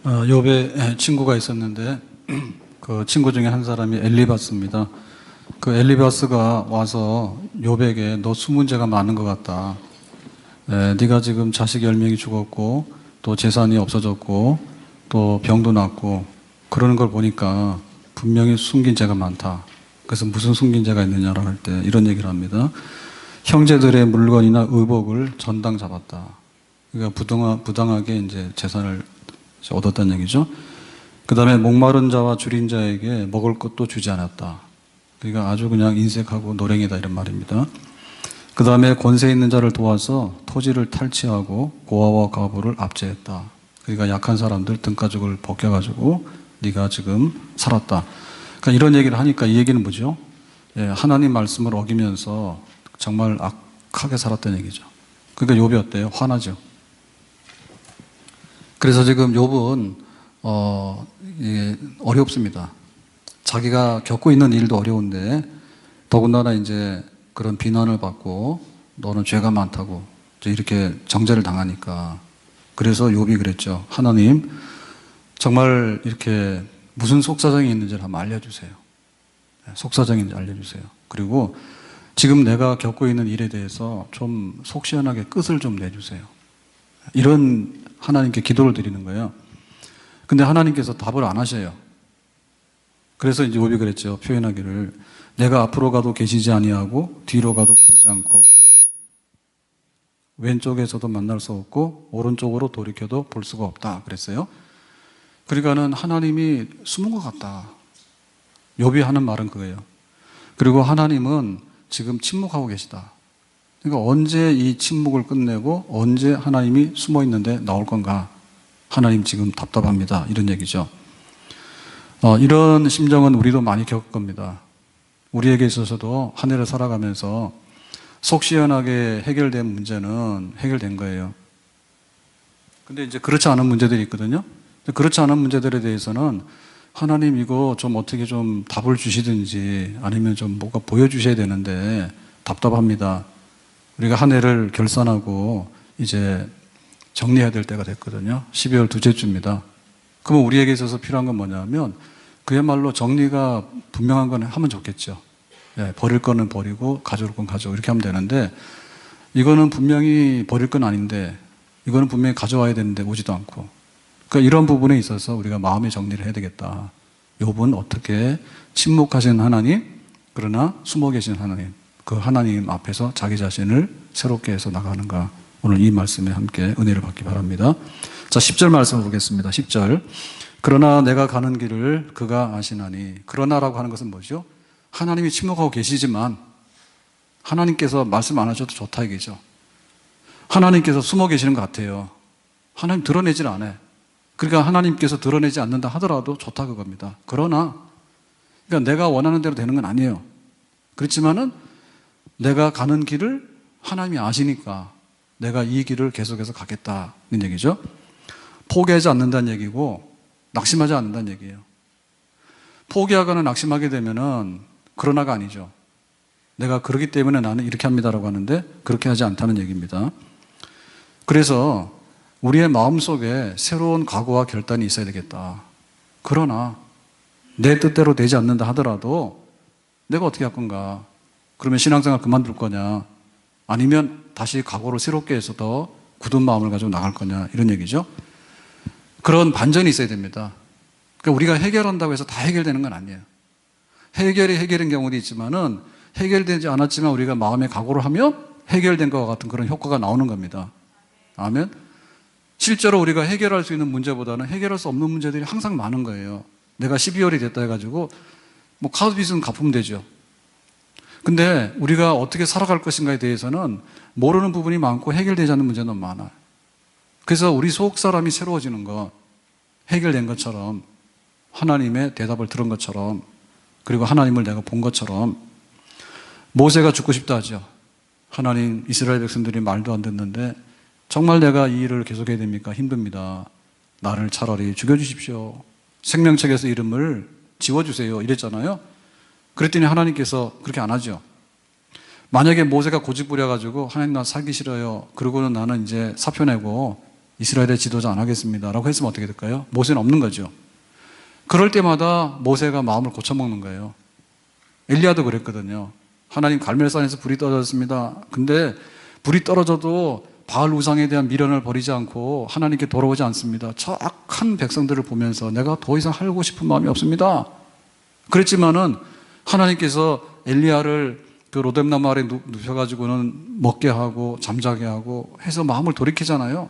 욥에 친구가 있었는데 그 친구 중에 한 사람이 엘리바스입니다. 그 엘리바스가 와서 욥에게 너 수문제가 많은 것 같다. 네가 지금 자식 10명이 죽었고 또 재산이 없어졌고 또 병도 났고 그러는 걸 보니까 분명히 숨긴 죄가 많다. 그래서 무슨 숨긴 죄가 있느냐라고 할 때 이런 얘기를 합니다. 형제들의 물건이나 의복을 전당 잡았다. 그러니까 부당하게 이제 재산을 얻었다는 얘기죠. 그 다음에 목마른 자와 줄인 자에게 먹을 것도 주지 않았다. 그러니까 아주 그냥 인색하고 노랭이다 이런 말입니다. 그 다음에 권세 있는 자를 도와서 토지를 탈취하고 고아와 과부를 압제했다. 그러니까 약한 사람들 등가죽을 벗겨가지고 네가 지금 살았다. 그러니까 이런 얘기를 하니까 이 얘기는 뭐죠? 하나님 말씀을 어기면서 정말 악하게 살았다는 얘기죠. 그러니까 욥이 어때요? 화나죠. 그래서 지금 욥은 어렵습니다. 자기가 겪고 있는 일도 어려운데 더군다나 이제 그런 비난을 받고 너는 죄가 많다고 이렇게 정죄를 당하니까 그래서 욥이 그랬죠. 하나님 정말 이렇게 무슨 속사정이 있는지를 한번 알려주세요. 속사정이 있는지 알려주세요. 그리고 지금 내가 겪고 있는 일에 대해서 좀 속 시원하게 끝을 좀 내주세요. 이런 하나님께 기도를 드리는 거예요. 근데 하나님께서 답을 안 하셔요. 그래서 이제 욥이 그랬죠. 표현하기를 내가 앞으로 가도 계시지 아니하고 뒤로 가도 보이지 않고 왼쪽에서도 만날 수 없고 오른쪽으로 돌이켜도 볼 수가 없다 그랬어요. 그러니까는 하나님이 숨은 것 같다. 욥이 하는 말은 그거예요. 그리고 하나님은 지금 침묵하고 계시다. 그러니까 언제 이 침묵을 끝내고 언제 하나님이 숨어 있는데 나올 건가? 하나님 지금 답답합니다. 이런 얘기죠. 이런 심정은 우리도 많이 겪을 겁니다. 우리에게 있어서도 한 해를 살아가면서 속 시원하게 해결된 문제는 해결된 거예요. 근데 이제 그렇지 않은 문제들이 있거든요. 그렇지 않은 문제들에 대해서는 하나님 이거 좀 어떻게 좀 답을 주시든지 아니면 좀 뭐가 보여주셔야 되는데 답답합니다. 우리가 한 해를 결산하고 이제 정리해야 될 때가 됐거든요. 12월 둘째 주입니다. 그러면 우리에게 있어서 필요한 건 뭐냐면 그야말로 정리가 분명한 건 하면 좋겠죠. 버릴 거는 버리고 가져올 건 가져오고 이렇게 하면 되는데 이거는 분명히 버릴 건 아닌데 이거는 분명히 가져와야 되는데 오지도 않고 그러니까 이런 부분에 있어서 우리가 마음의 정리를 해야 되겠다. 욥은 어떻게 침묵하신 하나님 그러나 숨어 계신 하나님 그 하나님 앞에서 자기 자신을 새롭게 해서 나가는가 오늘 이 말씀에 함께 은혜를 받기 바랍니다. 자, 10절 말씀을 보겠습니다. 10절 그러나 내가 가는 길을 그가 아시나니 그러나라고 하는 것은 뭐죠? 하나님이 침묵하고 계시지만 하나님께서 말씀 안 하셔도 좋다 이게죠. 하나님께서 숨어 계시는 것 같아요. 하나님 드러내질 않아요. 그러니까 하나님께서 드러내지 않는다 하더라도 좋다 그겁니다. 그러나 그러니까 내가 원하는 대로 되는 건 아니에요. 그렇지만은 내가 가는 길을 하나님이 아시니까 내가 이 길을 계속해서 가겠다는 얘기죠. 포기하지 않는다는 얘기고 낙심하지 않는다는 얘기예요. 포기하거나 낙심하게 되면은 그러나가 아니죠. 내가 그러기 때문에 나는 이렇게 합니다라고 하는데 그렇게 하지 않다는 얘기입니다. 그래서 우리의 마음속에 새로운 각오와 결단이 있어야 되겠다. 그러나 내 뜻대로 되지 않는다 하더라도 내가 어떻게 할 건가? 그러면 신앙생활 그만둘 거냐? 아니면 다시 각오를 새롭게 해서 더 굳은 마음을 가지고 나갈 거냐? 이런 얘기죠. 그런 반전이 있어야 됩니다. 그러니까 우리가 해결한다고 해서 다 해결되는 건 아니에요. 해결된 경우도 있지만은 해결되지 않았지만 우리가 마음의 각오를 하면 해결된 것과 같은 그런 효과가 나오는 겁니다. 아멘. 실제로 우리가 해결할 수 있는 문제보다는 해결할 수 없는 문제들이 항상 많은 거예요. 내가 12월이 됐다 해가지고 뭐 카드 빚은 갚으면 되죠. 근데 우리가 어떻게 살아갈 것인가에 대해서는 모르는 부분이 많고 해결되지 않는 문제는 많아요. 그래서 우리 속 사람이 새로워지는 것, 해결된 것처럼 하나님의 대답을 들은 것처럼 그리고 하나님을 내가 본 것처럼 모세가 죽고 싶다 하죠. 하나님 이스라엘 백성들이 말도 안 듣는데 정말 내가 이 일을 계속해야 됩니까? 힘듭니다. 나를 차라리 죽여주십시오. 생명책에서 이름을 지워주세요. 이랬잖아요. 그랬더니 하나님께서 그렇게 안 하죠. 만약에 모세가 고집 부려가지고 하나님 나 살기 싫어요. 그러고는 나는 이제 사표 내고 이스라엘의 지도자 안 하겠습니다 라고 했으면 어떻게 될까요? 모세는 없는 거죠. 그럴 때마다 모세가 마음을 고쳐먹는 거예요. 엘리야도 그랬거든요. 하나님 갈멜산에서 불이 떨어졌습니다. 근데 불이 떨어져도 바알 우상에 대한 미련을 버리지 않고 하나님께 돌아오지 않습니다. 저 악한 백성들을 보면서 내가 더 이상 살고 싶은 마음이 없습니다. 그랬지만은 하나님께서 엘리야를 그 로뎀나무 아래 눕혀가지고는 먹게 하고 잠자게 하고 해서 마음을 돌이키잖아요.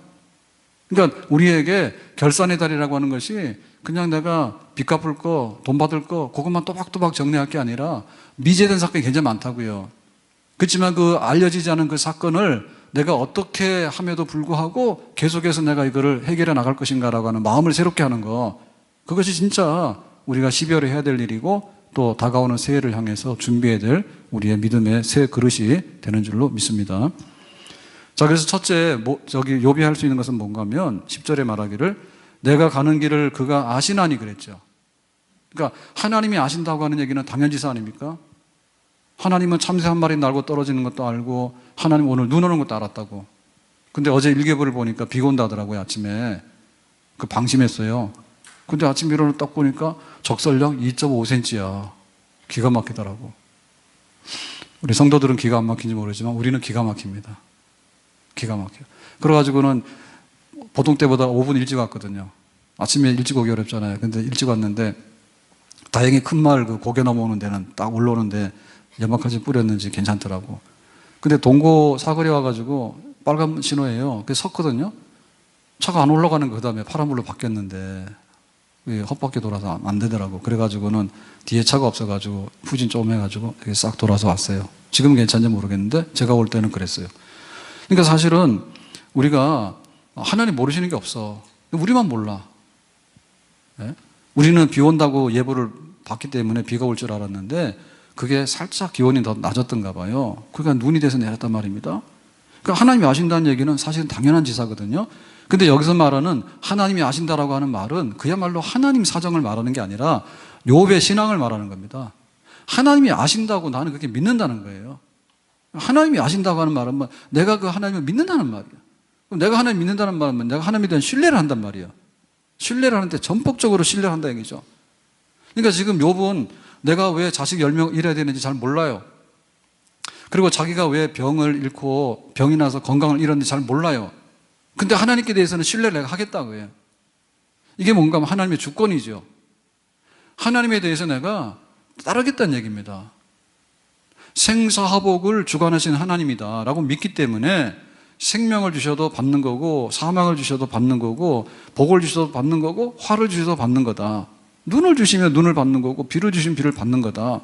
그러니까 우리에게 결산의 달이라고 하는 것이 그냥 내가 빚 갚을 거, 돈 받을 거 그것만 또박또박 정리할 게 아니라 미제된 사건이 굉장히 많다고요. 그렇지만 그 알려지지 않은 그 사건을 내가 어떻게 함에도 불구하고 계속해서 내가 이거를 해결해 나갈 것인가라고 하는 마음을 새롭게 하는 거, 그것이 진짜 우리가 12월에 해야 될 일이고 또 다가오는 새해를 향해서 준비해야 될 우리의 믿음의 새 그릇이 되는 줄로 믿습니다. 자, 그래서 첫째 욥이 할 수 있는 것은 뭔가 하면 10절에 말하기를 내가 가는 길을 그가 아시나니 그랬죠. 그러니까 하나님이 아신다고 하는 얘기는 당연지사 아닙니까? 하나님은 참새 한 마리 날고 떨어지는 것도 알고 하나님 오늘 눈 오는 것도 알았다고. 근데 어제 일기예보를 보니까 비가 온다 하더라고요. 아침에 그 방심했어요. 근데 아침 일어나 딱 보니까 적설량 2.5cm야. 기가 막히더라고. 우리 성도들은 기가 안 막힌지 모르지만 우리는 기가 막힙니다. 기가 막혀요. 그래가지고는 보통 때보다 5분 일찍 왔거든요. 아침에 일찍 오기 어렵잖아요. 근데 일찍 왔는데 다행히 큰 마을 그 고개 넘어오는 데는 딱 올라오는데 연막까지 뿌렸는지 괜찮더라고. 근데 동고 사거리 와가지고 빨간 신호예요. 그래서 섰거든요. 차가 안 올라가는 거, 그 다음에 파란불로 바뀌었는데 헛바퀴 돌아서 안 되더라고. 그래가지고는 뒤에 차가 없어가지고 후진 좀 해가지고 이렇게 싹 돌아서 왔어요. 지금은 괜찮은지 모르겠는데 제가 올 때는 그랬어요. 그러니까 사실은 우리가 하나님 모르시는 게 없어. 우리만 몰라. 네? 우리는 비 온다고 예보를 받기 때문에 비가 올 줄 알았는데 그게 살짝 기온이 더 낮았던가 봐요. 그러니까 눈이 돼서 내렸단 말입니다. 그러니까 하나님이 아신다는 얘기는 사실은 당연한 지사거든요. 근데 여기서 말하는 하나님이 아신다라고 하는 말은 그야말로 하나님 사정을 말하는 게 아니라 욥의 신앙을 말하는 겁니다. 하나님이 아신다고 나는 그렇게 믿는다는 거예요. 하나님이 아신다고 하는 말은 내가 그 하나님을 믿는다는 말이야. 그럼 내가 하나님 믿는다는 말은 내가 하나님에 대한 신뢰를 한단 말이야. 신뢰를 하는데 전폭적으로 신뢰를 한다 얘기죠. 그러니까 지금 욥은 내가 왜 자식 10명 잃어야 되는지 잘 몰라요. 그리고 자기가 왜 병을 잃고 병이 나서 건강을 잃었는지 잘 몰라요. 근데 하나님께 대해서는 신뢰를 내가 하겠다고 해요. 이게 뭔가 하면 하나님의 주권이죠. 하나님에 대해서 내가 따르겠다는 얘기입니다. 생사화복을 주관하신 하나님이다 라고 믿기 때문에 생명을 주셔도 받는 거고 사망을 주셔도 받는 거고 복을 주셔도 받는 거고 화를 주셔도 받는 거다. 눈을 주시면 눈을 받는 거고 비를 주시면 비를 받는 거다.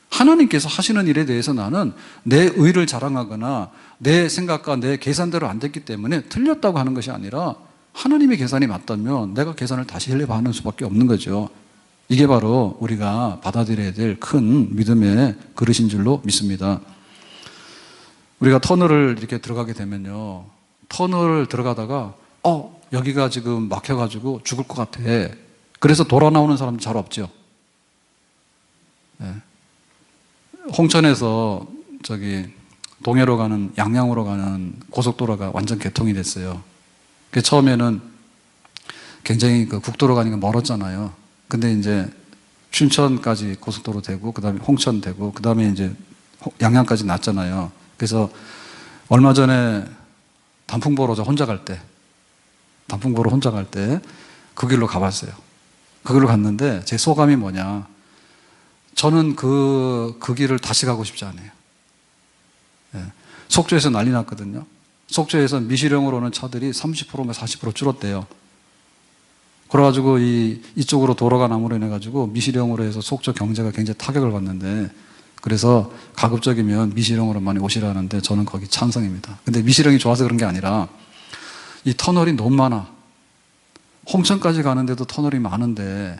하나님께서 하시는 일에 대해서 나는 내 의를 자랑하거나 내 생각과 내 계산대로 안 됐기 때문에 틀렸다고 하는 것이 아니라 하나님의 계산이 맞다면 내가 계산을 다시 해봐하는 수밖에 없는 거죠. 이게 바로 우리가 받아들여야 될 큰 믿음의 그릇인 줄로 믿습니다. 우리가 터널을 이렇게 들어가게 되면요, 터널을 들어가다가 여기가 지금 막혀가지고 죽을 것 같아. 그래서 돌아 나오는 사람 잘 없죠. 네. 홍천에서 동해로 가는, 양양으로 가는 고속도로가 완전 개통이 됐어요. 처음에는 굉장히 그 국도로 가니까 멀었잖아요. 근데 이제 춘천까지 고속도로 되고, 그 다음에 홍천 되고, 그 다음에 이제 양양까지 났잖아요. 그래서 얼마 전에 단풍 보러 혼자 갈 때 그 길로 가봤어요. 그 길로 갔는데 제 소감이 뭐냐. 저는 그 길을 다시 가고 싶지 않아요. 예. 속초에서 난리 났거든요. 속초에서 미시령으로 오는 차들이 30%면 40% 줄었대요. 그래가지고 이쪽으로 도로가 남으로 인해가지고 미시령으로 해서 속초 경제가 굉장히 타격을 받는데, 그래서 가급적이면 미시령으로 많이 오시라는데 저는 거기 찬성입니다. 근데 미시령이 좋아서 그런 게 아니라 이 터널이 너무 많아. 홍천까지 가는데도 터널이 많은데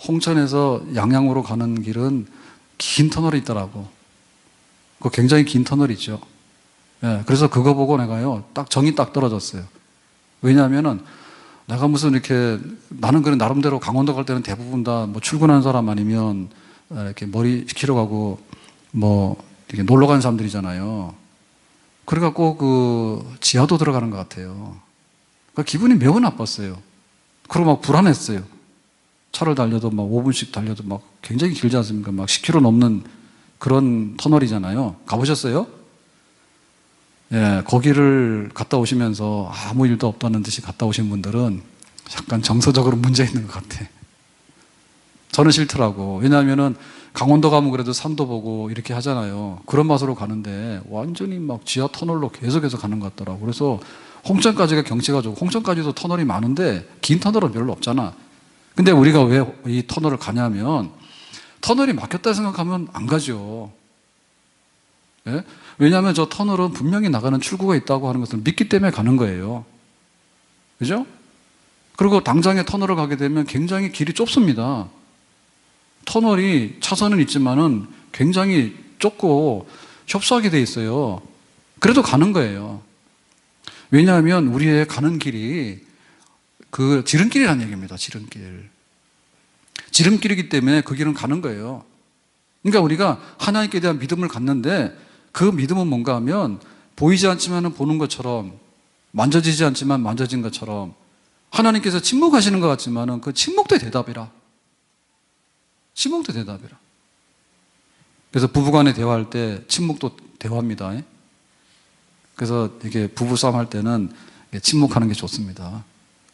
홍천에서 양양으로 가는 길은 긴 터널이 있더라고. 그 굉장히 긴 터널이 있죠. 예, 그래서 그거 보고 내가요, 정이 딱 떨어졌어요. 왜냐하면은 내가 무슨 이렇게, 나는 그런 나름대로 강원도 갈 때는 대부분 다 뭐 출근하는 사람 아니면 이렇게 머리 식히러 가고 뭐 이렇게 놀러 가는 사람들이잖아요. 그래갖고 그 지하도 들어가는 것 같아요. 그러니까 기분이 매우 나빴어요. 그리고 막 불안했어요. 차를 달려도 막 5분씩 달려도 막 굉장히 길지 않습니까? 막 10km 넘는 그런 터널이잖아요. 가보셨어요? 예, 거기를 갔다 오시면서 아무 일도 없다는 듯이 갔다 오신 분들은 약간 정서적으로 문제 있는 것 같아. 저는 싫더라고. 왜냐하면은 강원도 가면 그래도 산도 보고 이렇게 하잖아요. 그런 맛으로 가는데 완전히 막 지하 터널로 계속해서 가는 것 같더라고. 그래서 홍천까지가 경치가 좋고, 홍천까지도 터널이 많은데 긴 터널은 별로 없잖아. 근데 우리가 왜 이 터널을 가냐면 터널이 막혔다 생각하면 안 가죠. 예? 왜냐하면 저 터널은 분명히 나가는 출구가 있다고 하는 것을 믿기 때문에 가는 거예요. 그죠? 그리고 당장에 터널을 가게 되면 굉장히 길이 좁습니다. 터널이 차선은 있지만은 굉장히 좁고 협소하게 돼 있어요. 그래도 가는 거예요. 왜냐하면 우리의 가는 길이 그 지름길이라는 얘기입니다. 지름길. 지름길이기 때문에 그 길은 가는 거예요. 그러니까 우리가 하나님께 대한 믿음을 갖는데 그 믿음은 뭔가 하면 보이지 않지만 보는 것처럼, 만져지지 않지만 만져진 것처럼, 하나님께서 침묵하시는 것 같지만 그 침묵도 대답이라. 침묵도 대답이라. 그래서 부부간에 대화할 때 침묵도 대화입니다. 그래서 이게 부부싸움 할 때는 침묵하는 게 좋습니다.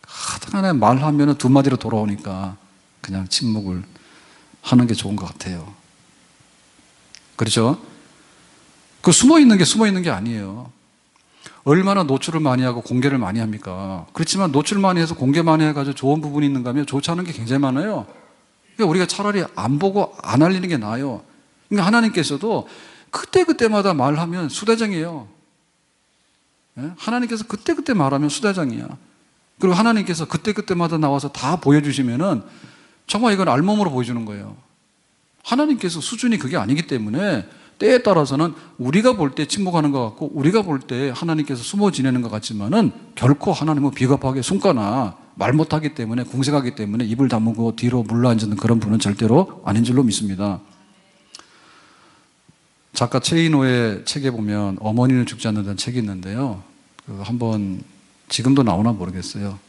하여튼간에 말하면 두 마디로 돌아오니까 그냥 침묵을 하는 게 좋은 것 같아요. 그렇죠? 그 숨어 있는 게 아니에요. 얼마나 노출을 많이 하고 공개를 많이 합니까? 그렇지만 노출 많이 해서 공개 많이 해가지고 좋은 부분이 있는가 하면 좋지 않은 게 굉장히 많아요. 그러니까 우리가 차라리 안 보고 안 알리는 게 나아요. 그러니까 하나님께서도 그때그때마다 말하면 수대장이에요. 예? 하나님께서 그때그때 말하면 수대장이야. 그리고 하나님께서 그때그때마다 나와서 다 보여주시면은 정말 이건 알몸으로 보여주는 거예요. 하나님께서 수준이 그게 아니기 때문에 때에 따라서는 우리가 볼 때 침묵하는 것 같고 우리가 볼 때 하나님께서 숨어 지내는 것 같지만은 결코 하나님은 비겁하게 숨거나 말 못하기 때문에 궁색하기 때문에 입을 다물고 뒤로 물러앉는 그런 분은 절대로 아닌 줄로 믿습니다. 작가 최인호의 책에 보면 어머니는 죽지 않는다는 책이 있는데요. 한번 지금도 나오나 모르겠어요.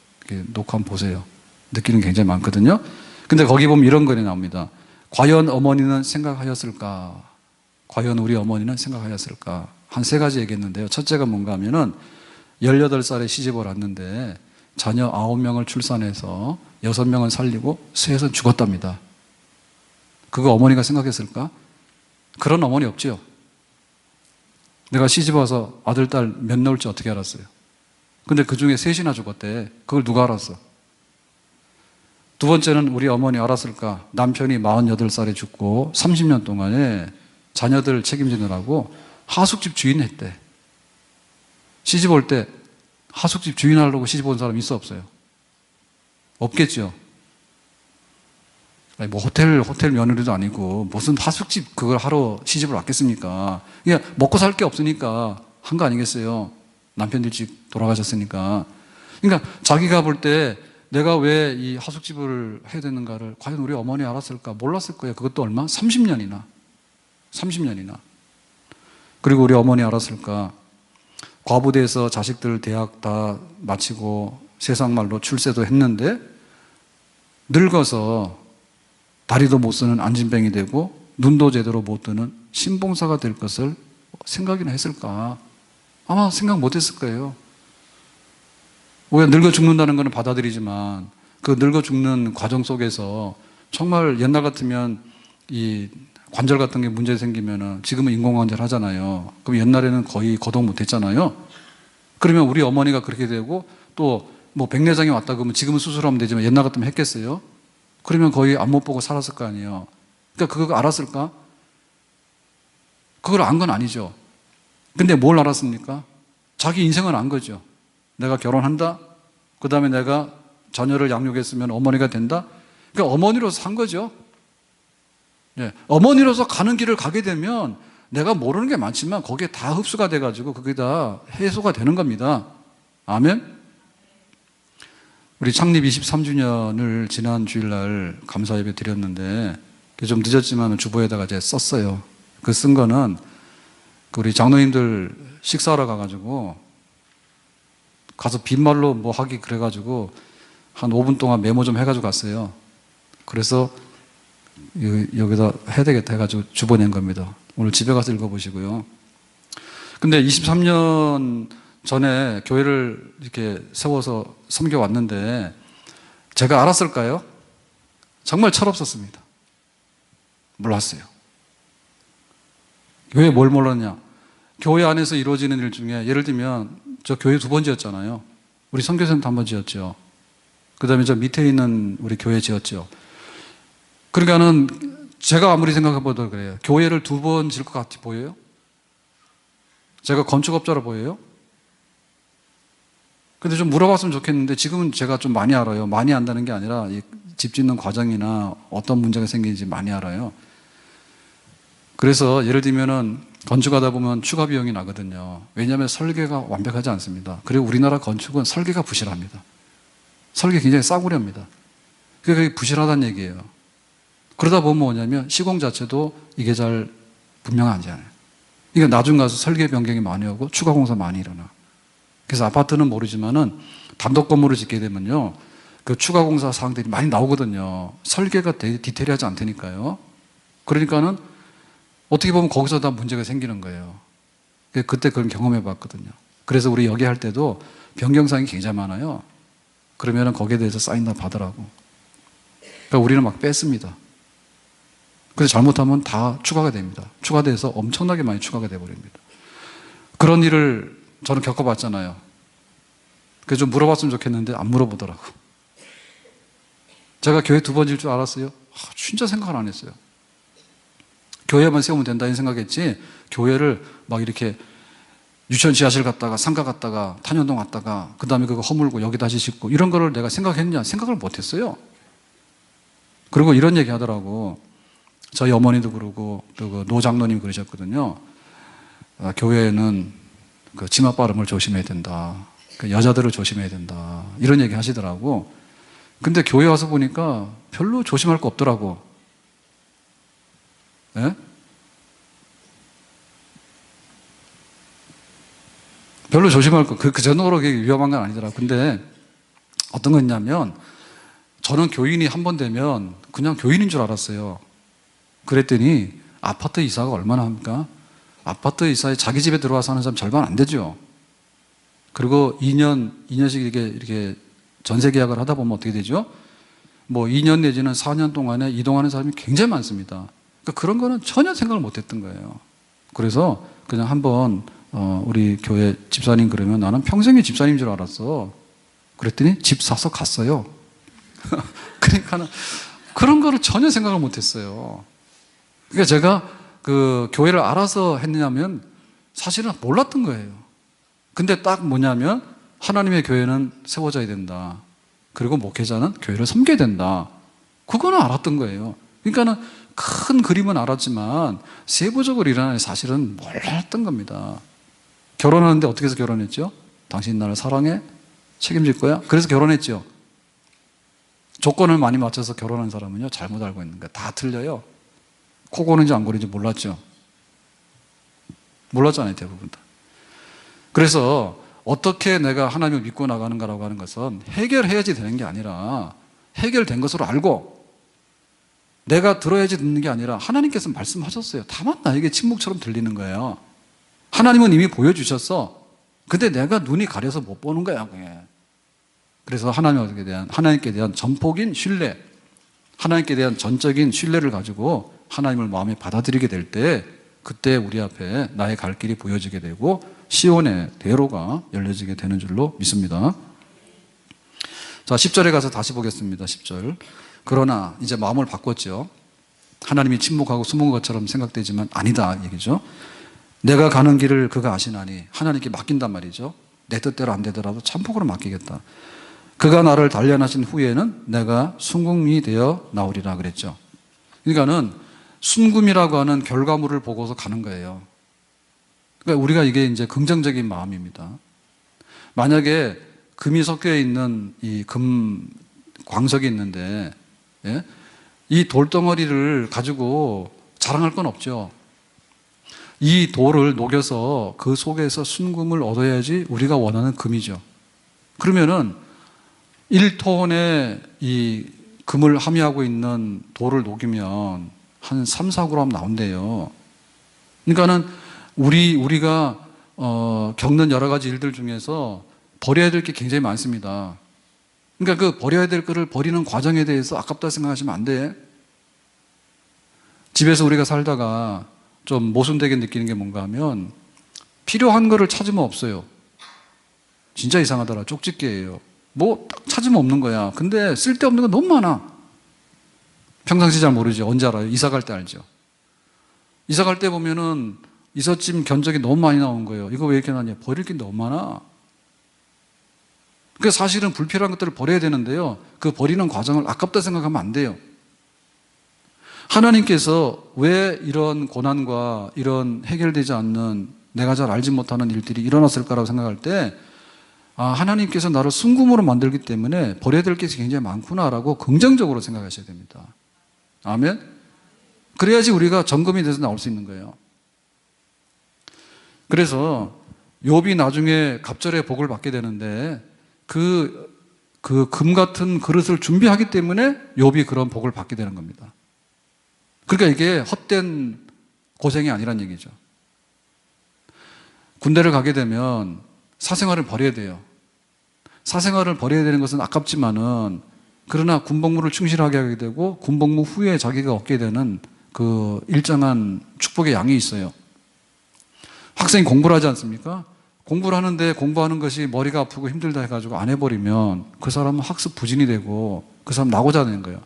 녹화 한번 보세요. 느끼는 게 굉장히 많거든요. 근데 거기 보면 이런 글이 나옵니다. 과연 어머니는 생각하였을까? 과연 우리 어머니는 생각하였을까? 한 세 가지 얘기했는데요. 첫째가 뭔가 하면은 18살에 시집을 왔는데 자녀 9명을 출산해서 6명을 살리고 셋은 죽었답니다. 그거 어머니가 생각했을까? 그런 어머니 없죠? 내가 시집 와서 아들, 딸 몇 낳을지 어떻게 알았어요? 근데 그 중에 셋이나 죽었대. 그걸 누가 알았어? 두 번째는 우리 어머니 알았을까? 남편이 48살에 죽고 30년 동안에 자녀들 책임지느라고 하숙집 주인 했대. 시집 올 때 하숙집 주인 하려고 시집 온 사람 있어 없어요? 없겠죠? 아니 뭐 호텔 며느리도 아니고 무슨 하숙집 그걸 하러 시집을 왔겠습니까? 그냥 먹고 살 게 없으니까 한 거 아니겠어요? 남편 일찍 돌아가셨으니까. 그러니까 자기가 볼 때 내가 왜 이 하숙집을 해야 되는가를 과연 우리 어머니 알았을까? 몰랐을 거예요. 그것도 얼마? 30년이나. 그리고 우리 어머니 알았을까? 과부대에서 자식들 대학 다 마치고 세상 말로 출세도 했는데 늙어서 다리도 못 쓰는 안진뱅이 되고 눈도 제대로 못 뜨는 신봉사가 될 것을 생각이나 했을까? 아마 생각 못 했을 거예요. 왜 늙어 죽는다는 것은 받아들이지만 그 늙어 죽는 과정 속에서 정말 옛날 같으면 이 관절 같은 게 문제 생기면은 지금은 인공관절 하잖아요. 그럼 옛날에는 거의 거동 못 했잖아요. 그러면 우리 어머니가 그렇게 되고 또 뭐 백내장이 왔다 그러면 지금은 수술하면 되지만 옛날 같으면 했겠어요? 그러면 거의 앞못 보고 살았을 거 아니에요. 그러니까 그거 알았을까? 그걸 안 건 아니죠. 근데 뭘 알았습니까? 자기 인생을 안 거죠. 내가 결혼한다? 그 다음에 내가 자녀를 양육했으면 어머니가 된다? 그러니까 어머니로서 산 거죠. 예, 어머니로서 가는 길을 가게 되면 내가 모르는 게 많지만 거기에 다 흡수가 돼가지고 그게 다 해소가 되는 겁니다. 아멘? 우리 창립 23주년을 지난 주일날 감사 예배 드렸는데 좀 늦었지만 주보에다가 이제 썼어요. 그 쓴 거는 우리 장로님들 식사하러 가가지고 가서 빈말로 뭐 하기 그래가지고 한 5분 동안 메모 좀 해가지고 갔어요. 그래서 여기다 해야 되겠다 해가지고 주워낸 겁니다. 오늘 집에 가서 읽어보시고요. 근데 23년 전에 교회를 이렇게 세워서 섬겨왔는데 제가 알았을까요? 정말 철없었습니다. 몰랐어요. 왜 뭘 몰랐냐? 교회 안에서 이루어지는 일 중에 예를 들면 저 교회 2번 지었잖아요. 우리 선교센터 1번 지었죠. 그 다음에 저 밑에 있는 우리 교회 지었죠. 그러니까는 제가 아무리 생각해봐도 그래요. 교회를 2번 지을 것 같이 보여요? 제가 건축업자로 보여요? 근데 좀 물어봤으면 좋겠는데 지금은 제가 좀 많이 알아요. 많이 안다는 게 아니라 이 집 짓는 과정이나 어떤 문제가 생기는지 많이 알아요. 그래서 예를 들면은 건축하다 보면 추가 비용이 나거든요. 왜냐하면 설계가 완벽하지 않습니다. 그리고 우리나라 건축은 설계가 부실합니다. 설계 굉장히 싸구려입니다. 그게 부실하다는 얘기예요. 그러다 보면 뭐냐면 시공 자체도 이게 잘 분명하지 않아요. 그러니까 나중 가서 설계 변경이 많이 오고 추가 공사 많이 일어나. 그래서 아파트는 모르지만은 단독 건물을 짓게 되면요, 그 추가 공사 사항들이 많이 나오거든요. 설계가 디테일하지 않다니까요. 그러니까는 어떻게 보면 거기서 다 문제가 생기는 거예요. 그때 그런 경험해 봤거든요. 그래서 우리 여기 할 때도 변경사항이 굉장히 많아요. 그러면은 거기에 대해서 사인 다 받으라고. 그러니까 우리는 막 뺐습니다. 그래서 잘못하면 다 추가가 됩니다. 추가돼서 엄청나게 많이 추가가 돼버립니다. 그런 일을 저는 겪어봤잖아요. 그래서 좀 물어봤으면 좋겠는데 안 물어보더라고. 제가 교회 2번 질 줄 알았어요? 진짜 생각을 안 했어요. 교회만 세우면 된다는 생각했지 교회를 막 이렇게 유치원 지하실 갔다가 상가 갔다가 탄현동 갔다가 그 다음에 그거 허물고 여기 다시 짓고 이런 거를 내가 생각했냐? 생각을 못했어요. 그리고 이런 얘기 하더라고. 저희 어머니도 그러고 또 그 노 장로님 그러셨거든요. 교회에는 그 치마 빠름을 조심해야 된다. 그 여자들을 조심해야 된다. 이런 얘기 하시더라고. 근데 교회 와서 보니까 별로 조심할 거 없더라고. 예? 별로 조심할 거, 그 정도로 위험한 건 아니더라고. 근데 어떤 거 있냐면 저는 교인이 한 번 되면 그냥 교인인 줄 알았어요. 그랬더니 아파트 이사가 얼마나 합니까? 아파트 이사에 자기 집에 들어와 사는 사람 절반 안 되죠. 그리고 2년씩 이렇게 전세 계약을 하다 보면 어떻게 되죠? 뭐 2년 내지는 4년 동안에 이동하는 사람이 굉장히 많습니다. 그러니까 그런 거는 전혀 생각을 못 했던 거예요. 그래서 그냥 한번 우리 교회 집사님 그러면 나는 평생의 집사님인 줄 알았어. 그랬더니 집 사서 갔어요. 그러니까는 그런 거를 전혀 생각을 못 했어요. 그러니까 제가 그 교회를 알아서 했냐면 사실은 몰랐던 거예요. 근데 딱 뭐냐면 하나님의 교회는 세워져야 된다. 그리고 목회자는 교회를 섬겨야 된다. 그거는 알았던 거예요. 그러니까는 큰 그림은 알았지만 세부적으로 일어나는 사실은 몰랐던 겁니다. 결혼하는데 어떻게 해서 결혼했죠? 당신 나를 사랑해? 책임질 거야? 그래서 결혼했죠. 조건을 많이 맞춰서 결혼한 사람은요, 잘못 알고 있는 거예요. 다 틀려요. 코 고는지 안 고는지 몰랐죠. 몰랐잖아요, 대부분 다. 그래서 어떻게 내가 하나님을 믿고 나가는가라고 하는 것은 해결해야지 되는 게 아니라 해결된 것으로 알고 내가 들어야지 듣는 게 아니라 하나님께서 말씀하셨어요. 다만 나에게 침묵처럼 들리는 거예요. 하나님은 이미 보여주셨어. 근데 내가 눈이 가려서 못 보는 거야, 그게. 그래서 하나님께 대한 전폭인 신뢰, 하나님께 대한 전적인 신뢰를 가지고 하나님을 마음에 받아들이게 될 때 그때 우리 앞에 나의 갈 길이 보여지게 되고 시온의 대로가 열려지게 되는 줄로 믿습니다. 자, 10절에 가서 다시 보겠습니다. 10절. 그러나 이제 마음을 바꿨죠. 하나님이 침묵하고 숨은 것처럼 생각되지만 아니다 얘기죠. 내가 가는 길을 그가 아시나니 하나님께 맡긴단 말이죠. 내 뜻대로 안 되더라도 참복으로 맡기겠다. 그가 나를 단련하신 후에는 내가 순금이 되어 나오리라 그랬죠. 그러니까는 순금이라고 하는 결과물을 보고서 가는 거예요. 그러니까 우리가 이게 이제 긍정적인 마음입니다. 만약에 금이 섞여 있는 이 금 광석이 있는데, 예? 이 돌덩어리를 가지고 자랑할 건 없죠. 이 돌을 녹여서 그 속에서 순금을 얻어야지 우리가 원하는 금이죠. 그러면은 1톤의 이 금을 함유하고 있는 돌을 녹이면 한 3, 4g 나온대요. 그러니까는 우리가 겪는 여러 가지 일들 중에서 버려야 될 게 굉장히 많습니다. 그러니까 그 버려야 될 거를 버리는 과정에 대해서 아깝다 생각하시면 안 돼. 집에서 우리가 살다가 좀 모순되게 느끼는 게 뭔가 하면 필요한 거를 찾으면 없어요. 진짜 이상하더라. 쪽집게예요. 뭐 딱 찾으면 없는 거야. 근데 쓸데없는 거 너무 많아. 평상시 잘 모르죠. 언제 알아요? 이사 갈 때 알죠. 이사 갈 때 보면은 이삿짐 견적이 너무 많이 나온 거예요. 이거 왜 이렇게 나냐? 버릴 게 너무 많아. 그러니까 사실은 불필요한 것들을 버려야 되는데요. 그 버리는 과정을 아깝다 생각하면 안 돼요. 하나님께서 왜 이런 고난과 이런 해결되지 않는 내가 잘 알지 못하는 일들이 일어났을까라고 생각할 때 하나님께서 나를 순금으로 만들기 때문에 버려야 될 것이 굉장히 많구나라고 긍정적으로 생각하셔야 됩니다. 아멘? 그래야지 우리가 점검이 돼서 나올 수 있는 거예요. 그래서 욥이 나중에 갑절의 복을 받게 되는데 그 금 같은 그릇을 준비하기 때문에 욥이 그런 복을 받게 되는 겁니다. 그러니까 이게 헛된 고생이 아니란 얘기죠. 군대를 가게 되면 사생활을 버려야 돼요. 사생활을 버려야 되는 것은 아깝지만은 그러나 군복무를 충실하게 하게 되고 군복무 후에 자기가 얻게 되는 그 일정한 축복의 양이 있어요. 학생이 공부를 하지 않습니까? 공부를 하는데 공부하는 것이 머리가 아프고 힘들다 해가지고 안 해버리면 그 사람은 학습 부진이 되고 그 사람 나고자 되는 거예요.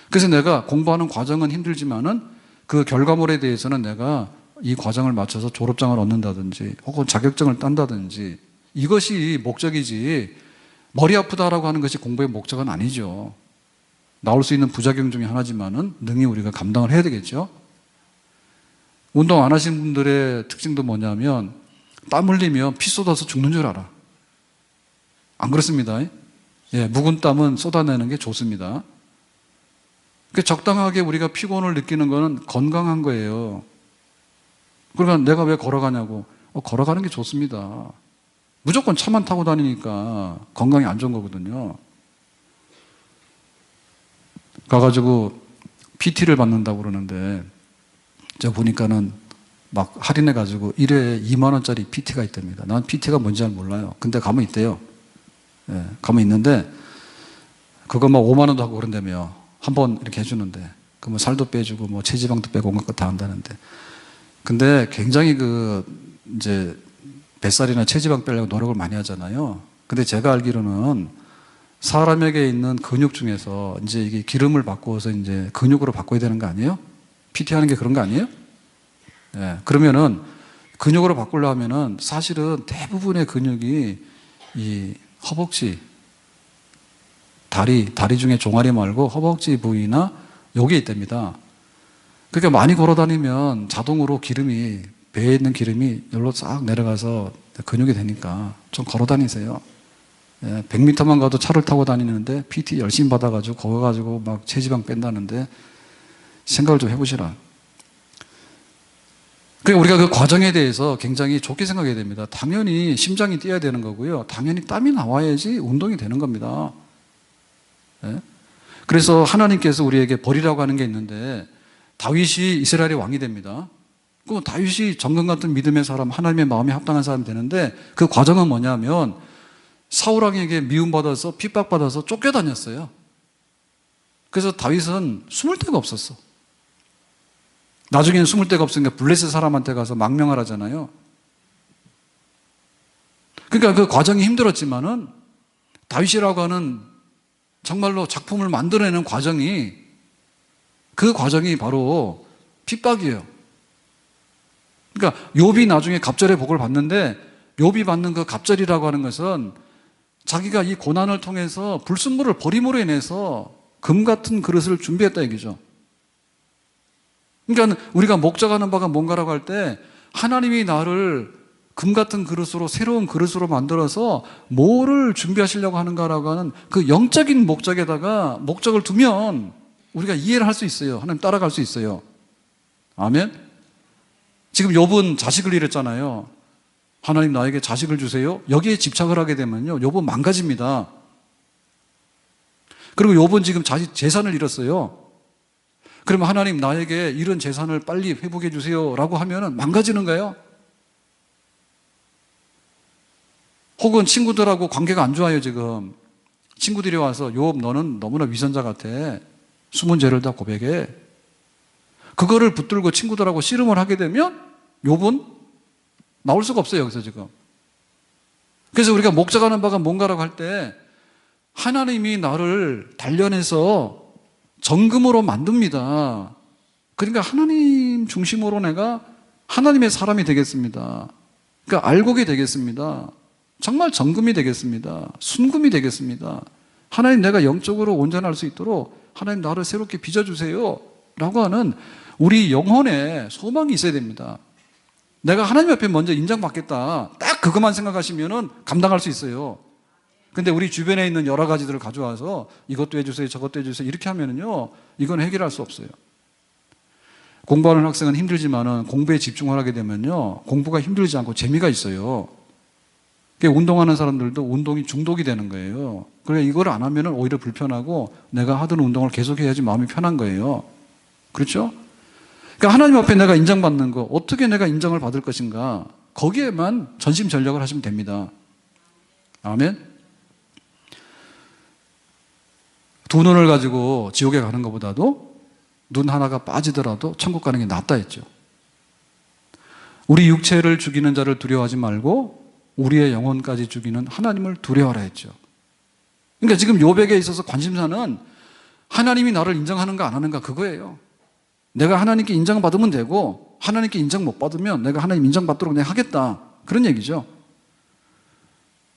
그래서 내가 공부하는 과정은 힘들지만은 그 결과물에 대해서는 내가 이 과정을 맞춰서 졸업장을 얻는다든지 혹은 자격증을 딴다든지 이것이 목적이지 머리 아프다라고 하는 것이 공부의 목적은 아니죠. 나올 수 있는 부작용 중에 하나지만은 능히 우리가 감당을 해야 되겠죠. 운동 안 하신 분들의 특징도 뭐냐면 땀 흘리면 피 쏟아서 죽는 줄 알아. 안 그렇습니다. 예, 묵은 땀은 쏟아내는 게 좋습니다. 적당하게 우리가 피곤을 느끼는 것은 건강한 거예요. 그러니까 내가 왜 걸어가냐고. 걸어가는 게 좋습니다. 무조건 차만 타고 다니니까 건강에 안 좋은 거거든요. 가가지고 PT를 받는다고 그러는데 제가 보니까는 막 할인해가지고 1회에 2만 원짜리 PT가 있답니다. 난 PT가 뭔지 잘 몰라요. 근데 가면 있대요. 예, 가면 있는데 그거 막 5만 원도 하고 그런다며. 한번 이렇게 해주는데 그 뭐 살도 빼주고 뭐 체지방도 빼고 온갖 거 다 한다는데 근데 굉장히 이제 뱃살이나 체지방 빼려고 노력을 많이 하잖아요. 근데 제가 알기로는 사람에게 있는 근육 중에서 이제 이게 기름을 바꾸어서 이제 근육으로 바꿔야 되는 거 아니에요? PT 하는 게 그런 거 아니에요? 네. 그러면은 근육으로 바꾸려면은 사실은 대부분의 근육이 이 허벅지, 다리 중에 종아리 말고 허벅지 부위나 여기에 있답니다. 그러니까 많이 걸어 다니면 자동으로 배에 있는 기름이 여기로 싹 내려가서 근육이 되니까 좀 걸어 다니세요. 100m만 가도 차를 타고 다니는데 PT 열심히 받아가지고 거기 가지고 막 체지방 뺀다는데 생각을 좀 해보시라. 그러니까 우리가 그 과정에 대해서 굉장히 좋게 생각해야 됩니다. 당연히 심장이 뛰어야 되는 거고요. 당연히 땀이 나와야지 운동이 되는 겁니다. 그래서 하나님께서 우리에게 버리라고 하는 게 있는데 다윗이 이스라엘의 왕이 됩니다. 그럼 다윗이 정금 같은 믿음의 사람, 하나님의 마음에 합당한 사람이 되는데 그 과정은 뭐냐면 사울 왕에게 미움받아서 핍박받아서 쫓겨다녔어요. 그래서 다윗은 숨을 데가 없었어. 나중에는 숨을 데가 없으니까 블레셋 사람한테 가서 망명을 하잖아요. 그러니까 그 과정이 힘들었지만은 다윗이라고 하는 정말로 작품을 만들어내는 과정이 그 과정이 바로 핍박이에요. 그러니까 욥이 나중에 갑절의 복을 받는데 욥이 받는 그 갑절이라고 하는 것은 자기가 이 고난을 통해서 불순물을 버림으로 인해서 금 같은 그릇을 준비했다 얘기죠. 그러니까 우리가 목적하는 바가 뭔가라고 할 때 하나님이 나를 금 같은 그릇으로 새로운 그릇으로 만들어서 뭐를 준비하시려고 하는가라고 하는 그 영적인 목적에다가 목적을 두면 우리가 이해를 할 수 있어요. 하나님 따라갈 수 있어요. 아멘? 지금 욥은 자식을 잃었잖아요. 하나님 나에게 자식을 주세요. 여기에 집착을 하게 되면요, 욥은 망가집니다. 그리고 욥은 지금 재산을 잃었어요. 그러면 하나님 나에게 이런 재산을 빨리 회복해 주세요 라고 하면 망가지는 거예요. 혹은 친구들하고 관계가 안 좋아요. 지금 친구들이 와서 욥 너는 너무나 위선자 같아, 숨은 죄를 다 고백해. 그거를 붙들고 친구들하고 씨름을 하게 되면 욥은 나올 수가 없어요. 여기서 지금. 그래서 우리가 목적하는 바가 뭔가라고 할 때 하나님이 나를 단련해서 정금으로 만듭니다. 그러니까 하나님 중심으로 내가 하나님의 사람이 되겠습니다. 그러니까 알곡이 되겠습니다. 정말 정금이 되겠습니다. 순금이 되겠습니다. 하나님 내가 영적으로 온전할 수 있도록 하나님 나를 새롭게 빚어주세요 라고 하는 우리 영혼에 소망이 있어야 됩니다. 내가 하나님 앞에 먼저 인정받겠다, 딱 그것만 생각하시면 감당할 수 있어요. 근데 우리 주변에 있는 여러 가지들을 가져와서 이것도 해주세요, 저것도 해주세요 이렇게 하면요, 이건 해결할 수 없어요. 공부하는 학생은 힘들지만은 공부에 집중을 하게 되면요, 공부가 힘들지 않고 재미가 있어요. 운동하는 사람들도 운동이 중독이 되는 거예요. 그러니까 이걸 안 하면은 오히려 불편하고 내가 하던 운동을 계속해야지 마음이 편한 거예요. 그렇죠? 그러니까 하나님 앞에 내가 인정받는 거, 어떻게 내가 인정을 받을 것인가, 거기에만 전심전력을 하시면 됩니다. 아멘. 두 눈을 가지고 지옥에 가는 것보다도 눈 하나가 빠지더라도 천국 가는 게 낫다 했죠. 우리 육체를 죽이는 자를 두려워하지 말고 우리의 영혼까지 죽이는 하나님을 두려워하라 했죠. 그러니까 지금 욥에게 있어서 관심사는 하나님이 나를 인정하는가 안 하는가 그거예요. 내가 하나님께 인정받으면 되고 하나님께 인정 못 받으면 내가 하나님 인정받도록 내가 하겠다, 그런 얘기죠.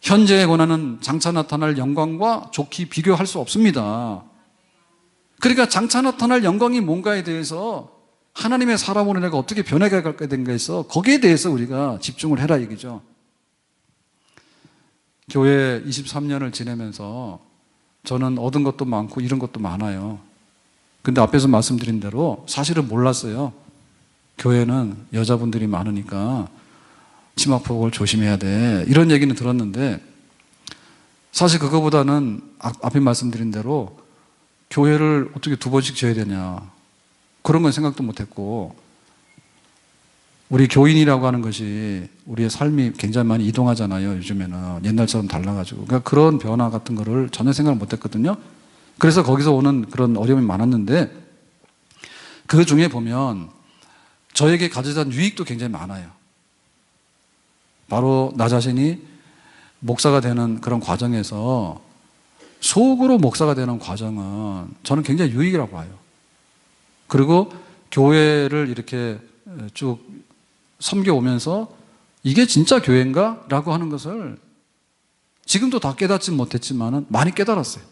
현재의 고난은 장차 나타날 영광과 좋게 비교할 수 없습니다. 그러니까 장차 나타날 영광이 뭔가에 대해서 하나님의 사람으로 내가 어떻게 변해가게 된가에서 거기에 대해서 우리가 집중을 해라 얘기죠. 교회 23년을 지내면서 저는 얻은 것도 많고 잃은 것도 많아요. 근데 앞에서 말씀드린 대로 사실은 몰랐어요. 교회는 여자분들이 많으니까 치마폭을 조심해야 돼, 이런 얘기는 들었는데 사실 그거보다는 앞에 말씀드린 대로 교회를 어떻게 2번씩 지어야 되냐, 그런 건 생각도 못했고, 우리 교인이라고 하는 것이 우리의 삶이 굉장히 많이 이동하잖아요. 요즘에는 옛날처럼 달라가지고. 그러니까 그런 변화 같은 거를 전혀 생각을 못했거든요. 그래서 거기서 오는 그런 어려움이 많았는데 그 중에 보면 저에게 가져다 유익도 굉장히 많아요. 바로 나 자신이 목사가 되는 그런 과정에서 속으로 목사가 되는 과정은 저는 굉장히 유익이라고 봐요. 그리고 교회를 이렇게 쭉 섬겨오면서 이게 진짜 교회인가? 라고 하는 것을 지금도 다 깨닫지 못했지만 많이 깨달았어요.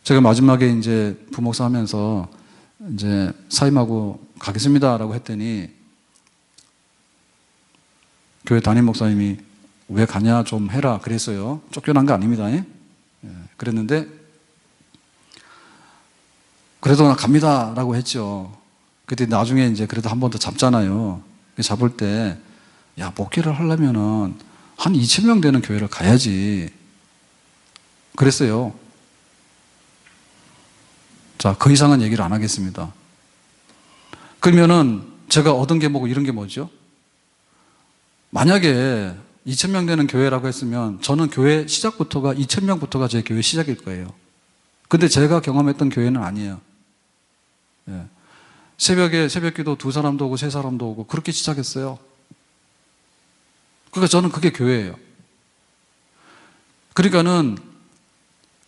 제가 마지막에 이제 부목사 하면서 이제 사임하고 가겠습니다 라고 했더니 교회 담임 목사님이 왜 가냐 좀 해라 그랬어요. 쫓겨난 거 아닙니다. 예? 그랬는데 그래도 나 갑니다 라고 했죠. 그때 나중에 이제 그래도 한 번 더 잡잖아요. 잡을 때 야, 목회를 하려면은 한 2,000명 되는 교회를 가야지 그랬어요. 자, 그 이상은 얘기를 안 하겠습니다. 그러면은 제가 얻은 게 뭐고 이런 게 뭐죠? 만약에 2,000명 되는 교회라고 했으면 저는 교회 시작부터가 2,000명부터가 제 교회 시작일 거예요. 근데 제가 경험했던 교회는 아니에요. 예. 새벽에 새벽기도 2사람도 오고 3사람도 오고 그렇게 시작했어요. 그러니까 저는 그게 교회예요. 그러니까는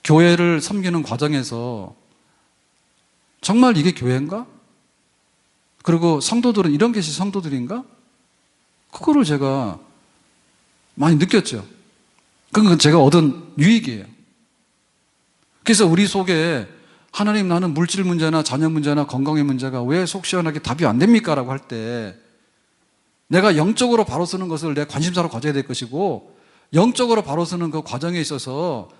교회를 섬기는 과정에서 정말 이게 교회인가? 그리고 성도들은 이런 것이 성도들인가? 그거를 제가 많이 느꼈죠. 그건 제가 얻은 유익이에요. 그래서 우리 속에 하나님 나는 물질 문제나 자녀 문제나 건강의 문제가 왜 속 시원하게 답이 안 됩니까? 라고 할 때 내가 영적으로 바로 서는 것을 내 관심사로 가져야 될 것이고 영적으로 바로 서는 그 과정에 있어서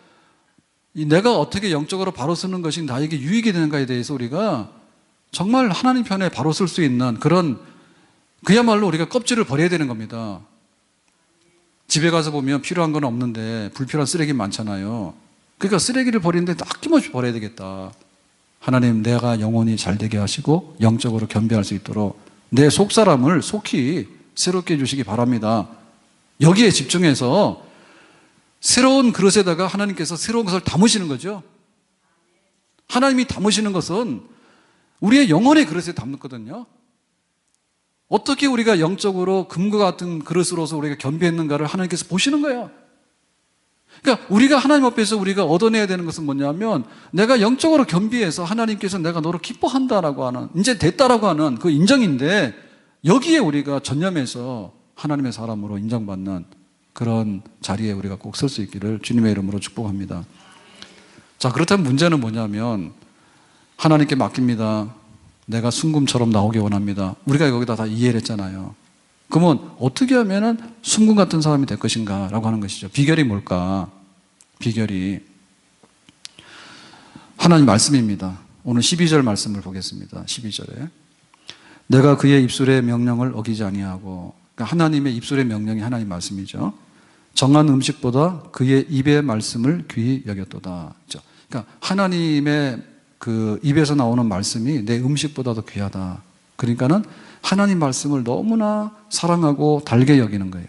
내가 어떻게 영적으로 바로 서는 것이 나에게 유익이 되는가에 대해서 우리가 정말 하나님 편에 바로 설 수 있는 그런 그야말로 우리가 껍질을 버려야 되는 겁니다. 집에 가서 보면 필요한 건 없는데 불필요한 쓰레기 많잖아요. 그러니까 쓰레기를 버리는데 아낌없이 버려야 되겠다. 하나님, 내가 영혼이 잘 되게 하시고 영적으로 겸비할 수 있도록 내 속사람을 속히 새롭게 해주시기 바랍니다. 여기에 집중해서 새로운 그릇에다가 하나님께서 새로운 것을 담으시는 거죠. 하나님이 담으시는 것은 우리의 영혼의 그릇에 담거든요. 어떻게 우리가 영적으로 금과 같은 그릇으로서 우리가 겸비했는가를 하나님께서 보시는 거예요. 그러니까 우리가 하나님 앞에서 우리가 얻어내야 되는 것은 뭐냐면 내가 영적으로 겸비해서 하나님께서 내가 너를 기뻐한다라고 하는, 이제 됐다라고 하는 그 인정인데, 여기에 우리가 전념해서 하나님의 사람으로 인정받는 그런 자리에 우리가 꼭 설 수 있기를 주님의 이름으로 축복합니다. 자, 그렇다면 문제는 뭐냐면 하나님께 맡깁니다. 내가 순금처럼 나오기 원합니다. 우리가 여기다 다 이해를 했잖아요. 그러면 어떻게 하면은 순금 같은 사람이 될 것인가 라고 하는 것이죠. 비결이 뭘까? 비결이 하나님 말씀입니다. 오늘 12절 말씀을 보겠습니다. 12절에 내가 그의 입술의 명령을 어기지 아니하고, 그러니까 하나님의 입술의 명령이 하나님 말씀이죠. 정한 음식보다 그의 입의 말씀을 귀히 여겼도다. 그러니까 하나님의 그 입에서 나오는 말씀이 내 음식보다도 귀하다. 그러니까는 하나님 말씀을 너무나 사랑하고 달게 여기는 거예요.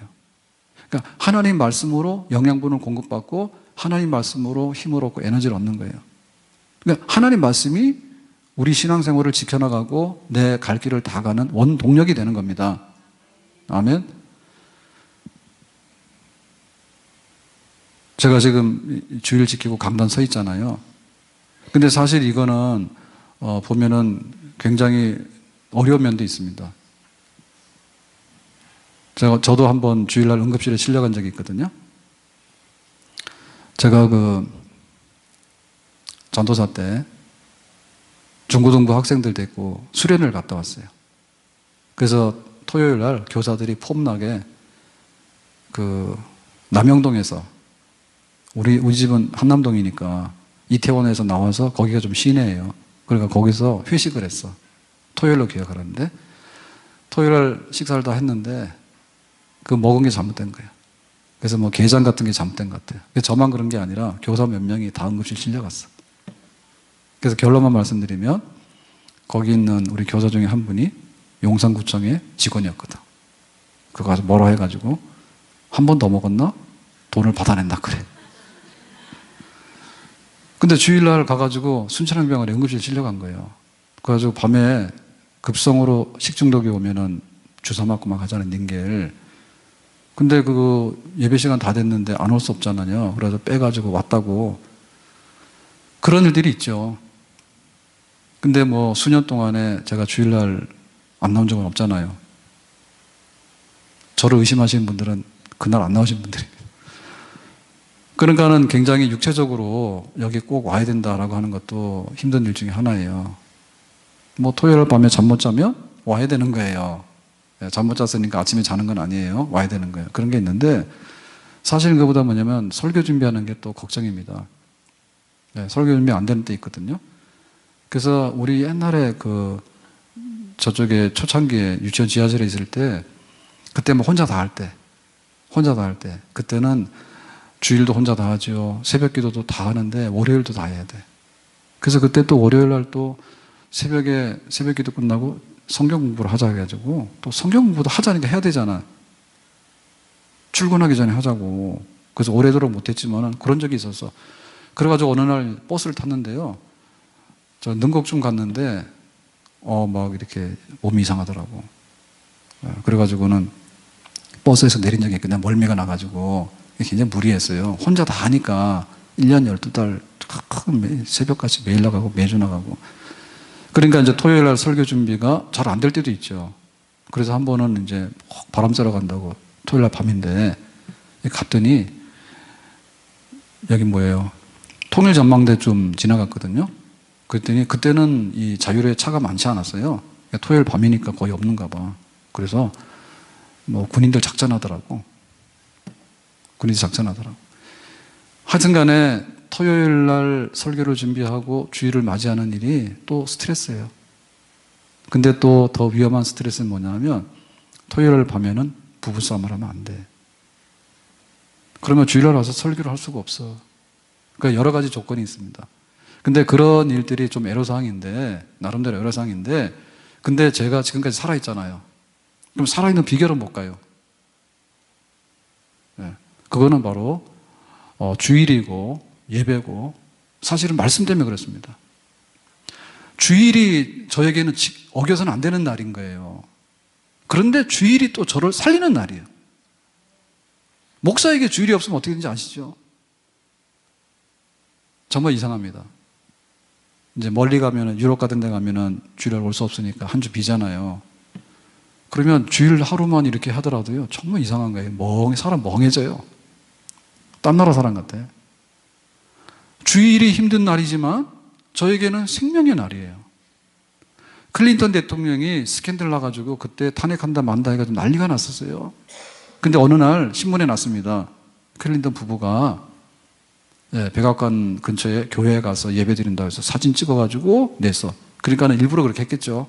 그러니까 하나님 말씀으로 영양분을 공급받고 하나님 말씀으로 힘을 얻고 에너지를 얻는 거예요. 그러니까 하나님 말씀이 우리 신앙생활을 지켜나가고 내 갈 길을 다 가는 원동력이 되는 겁니다. 아멘. 제가 지금 주일 지키고 강단 서 있잖아요. 근데 사실 이거는 보면은 굉장히 어려운 면도 있습니다. 저도 한번 주일날 응급실에 실려간 적이 있거든요. 제가 그 전도사 때 중고등부 학생들 데리고 수련을 갔다 왔어요. 그래서 토요일 날 교사들이 폼나게 그 남영동에서 우리 집은 한남동이니까 이태원에서 나와서 거기가 좀 시내예요. 그러니까 거기서 회식을 했어. 토요일로 기억하는데 토요일 날 식사를 다 했는데 그 먹은 게 잘못된 거예요. 그래서 뭐 게장 같은 게 잘못된 것 같아요. 저만 그런 게 아니라 교사 몇 명이 다 응급실 실려갔어. 그래서 결론만 말씀드리면 거기 있는 우리 교사 중에 한 분이 용산구청의 직원이었거든. 그거 가서 뭐라 해가지고 한 번 더 먹었나? 돈을 받아낸다 그래. 근데 주일날 가가지고 순천향병원에 응급실 실려간 거예요. 그래가지고 밤에 급성으로 식중독이 오면은 주사 맞고 막 하잖아요, 닌겔. 근데 그 예배 시간 다 됐는데 안 올 수 없잖아요. 그래서 빼가지고 왔다고. 그런 일들이 있죠. 근데 뭐 수년 동안에 제가 주일날 안 나온 적은 없잖아요. 저를 의심하시는 분들은 그날 안 나오신 분들입니다. 그러니까는 굉장히 육체적으로 여기 꼭 와야 된다라고 하는 것도 힘든 일 중에 하나예요. 뭐 토요일 밤에 잠 못 자면 와야 되는 거예요. 잠 못 잤으니까 아침에 자는 건 아니에요. 와야 되는 거예요. 그런 게 있는데 사실은 그보다 뭐냐면 설교 준비하는 게 또 걱정입니다. 설교 준비 안 되는 때 있거든요. 그래서 우리 옛날에 그 저쪽에 초창기에 유치원 지하실에 있을 때 그때 뭐 혼자 다 할 때 그때는 주일도 혼자 다 하죠. 새벽 기도도 다 하는데 월요일도 다 해야 돼. 그래서 그때 또 월요일 날 또 새벽에 새벽 기도 끝나고 성경 공부를 하자 해가지고 또 성경 공부도 하자니까 해야 되잖아. 출근하기 전에 하자고. 그래서 오래도록 못했지만은 그런 적이 있었어. 그래가지고 어느 날 버스를 탔는데요. 저 능곡중 갔는데 막 이렇게 몸이 이상하더라고. 그래가지고는 버스에서 내린 적이 그냥 멀미가 나가지고 굉장히 무리했어요. 혼자 다 하니까 1년 12달 새벽까지 매일 나가고 매주 나가고. 그러니까 이제 토요일 날 설교 준비가 잘 안 될 때도 있죠. 그래서 한 번은 이제 바람 쐬러 간다고 토요일 날 밤인데 갔더니 여기 뭐예요? 통일전망대 좀 지나갔거든요. 그랬더니 그때는 이 자율의 차가 많지 않았어요. 그러니까 토요일 밤이니까 거의 없는가 봐. 그래서 뭐 군인들 작전하더라고. 하여튼 간에 토요일 날 설교를 준비하고 주일을 맞이하는 일이 또 스트레스예요. 근데 또 더 위험한 스트레스는 뭐냐면 토요일 밤에는 부부싸움을 하면 안 돼. 그러면 주일날 와서 설교를 할 수가 없어. 그러니까 여러 가지 조건이 있습니다. 근데 그런 일들이 좀 애로사항인데, 나름대로 애로사항인데, 근데 제가 지금까지 살아있잖아요. 그럼 살아있는 비결은 뭘까요? 네. 그거는 바로 주일이고 예배고, 사실은 말씀 때문에 그렇습니다. 주일이 저에게는 어겨서는 안 되는 날인 거예요. 그런데 주일이 또 저를 살리는 날이에요. 목사에게 주일이 없으면 어떻게 되는지 아시죠? 정말 이상합니다. 이제 멀리 가면은, 유럽 같은 데 가면은 주일날 올 수 없으니까 한 주 비잖아요. 그러면 주일 하루만 이렇게 하더라도요, 정말 이상한 거예요. 사람 멍해져요. 딴 나라 사람 같아. 주일이 힘든 날이지만 저에게는 생명의 날이에요. 클린턴 대통령이 스캔들 나가지고 그때 탄핵한다 만다 해가지고 난리가 났었어요. 근데 어느 날 신문에 났습니다. 클린턴 부부가 백악관 근처에 교회에 가서 예배 드린다고 해서 사진 찍어가지고 냈어. 그러니까는 일부러 그렇게 했겠죠.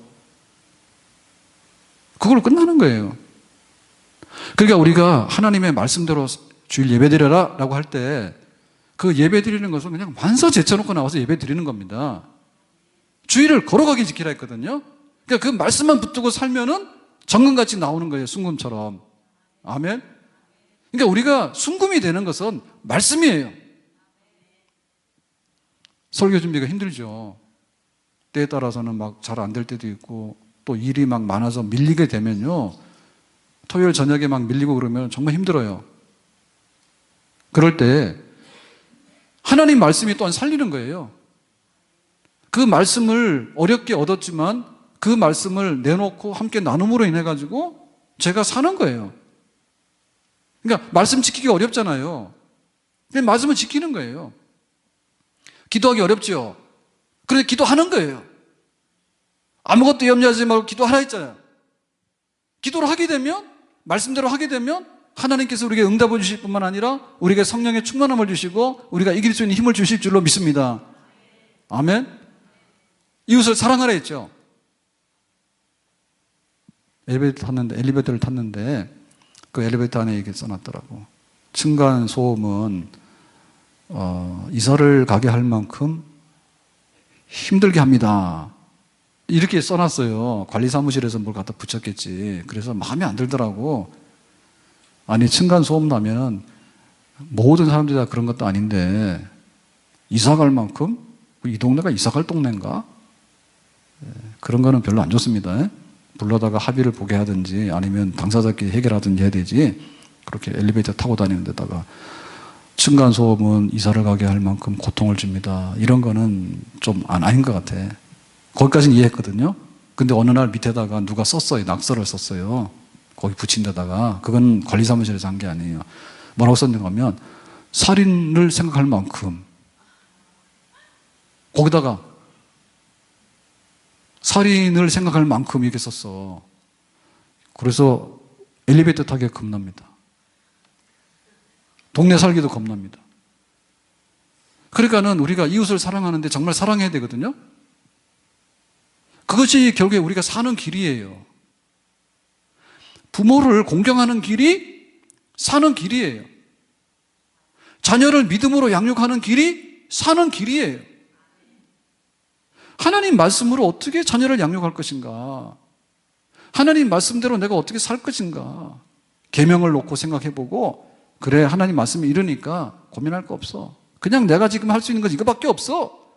그걸로 끝나는 거예요. 그러니까 우리가 하나님의 말씀대로 주일 예배 드려라 라고 할 때 그 예배 드리는 것은 그냥 만사 제쳐놓고 나와서 예배 드리는 겁니다. 주일을 걸어가게 지키라 했거든요. 그러니까 그 말씀만 붙들고 살면은 정금같이 나오는 거예요. 순금처럼. 아멘. 그러니까 우리가 순금이 되는 것은 말씀이에요. 설교 준비가 힘들죠. 때에 따라서는 막 잘 안 될 때도 있고, 또 일이 막 많아서 밀리게 되면요, 토요일 저녁에 막 밀리고 그러면 정말 힘들어요. 그럴 때 하나님 말씀이 또한 살리는 거예요. 그 말씀을 어렵게 얻었지만 그 말씀을 내놓고 함께 나눔으로 인해 가지고 제가 사는 거예요. 그러니까 말씀 지키기 어렵잖아요. 근데 말씀을 지키는 거예요. 기도하기 어렵죠. 그런데 기도하는 거예요. 아무것도 염려하지 말고 기도하라 했잖아요. 기도를 하게 되면, 말씀대로 하게 되면 하나님께서 우리에게 응답을 주실 뿐만 아니라 우리에게 성령의 충만함을 주시고 우리가 이길 수 있는 힘을 주실 줄로 믿습니다. 아멘. 이웃을 사랑하라 했죠. 엘리베이터를 탔는데 그 엘리베이터 안에 이렇게 써놨더라고. 층간 소음은 이사를 가게 할 만큼 힘들게 합니다. 이렇게 써놨어요. 관리사무실에서 뭘 갖다 붙였겠지. 그래서 마음에 안 들더라고. 아니, 층간 소음 나면 모든 사람들이 다 그런 것도 아닌데 이사 갈 만큼? 이 동네가 이사 갈 동네인가? 그런 거는 별로 안 좋습니다. 불러다가 합의를 보게 하든지 아니면 당사자끼리 해결하든지 해야 되지. 그렇게 엘리베이터 타고 다니는 데다가 층간 소음은 이사를 가게 할 만큼 고통을 줍니다. 이런 거는 좀 아닌 것 같아. 거기까지는 이해했거든요. 근데 어느 날 밑에다가 누가 썼어요. 낙서를 썼어요. 거기 붙인 데다가. 그건 관리사무실에서 한 게 아니에요. 뭐라고 썼는가 하면 살인을 생각할 만큼, 거기다가 살인을 생각할 만큼 이렇게 썼어. 그래서 엘리베이터 타기가 겁납니다. 동네 살기도 겁납니다. 그러니까는 우리가 이웃을 사랑하는데 정말 사랑해야 되거든요. 그것이 결국에 우리가 사는 길이에요. 부모를 공경하는 길이 사는 길이에요. 자녀를 믿음으로 양육하는 길이 사는 길이에요. 하나님 말씀으로 어떻게 자녀를 양육할 것인가? 하나님 말씀대로 내가 어떻게 살 것인가? 계명을 놓고 생각해보고, 그래, 하나님 말씀이 이러니까 고민할 거 없어. 그냥 내가 지금 할 수 있는 건 이거밖에 없어.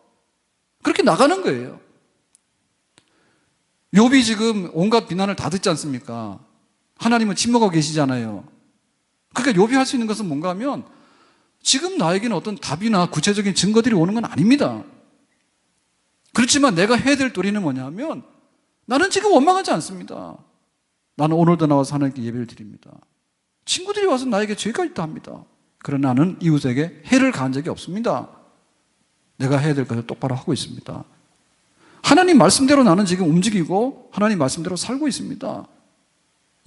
그렇게 나가는 거예요. 욥이 지금 온갖 비난을 다 듣지 않습니까? 하나님은 침묵하고 계시잖아요. 그러니까 욥이 할 수 있는 것은 뭔가 하면 지금 나에게는 어떤 답이나 구체적인 증거들이 오는 건 아닙니다. 그렇지만 내가 해야 될 도리는 뭐냐면 나는 지금 원망하지 않습니다. 나는 오늘도 나와서 하나님께 예배를 드립니다. 친구들이 와서 나에게 죄가 있다 합니다. 그러나 나는 이웃에게 해를 가한 적이 없습니다. 내가 해야 될 것을 똑바로 하고 있습니다. 하나님 말씀대로 나는 지금 움직이고 하나님 말씀대로 살고 있습니다.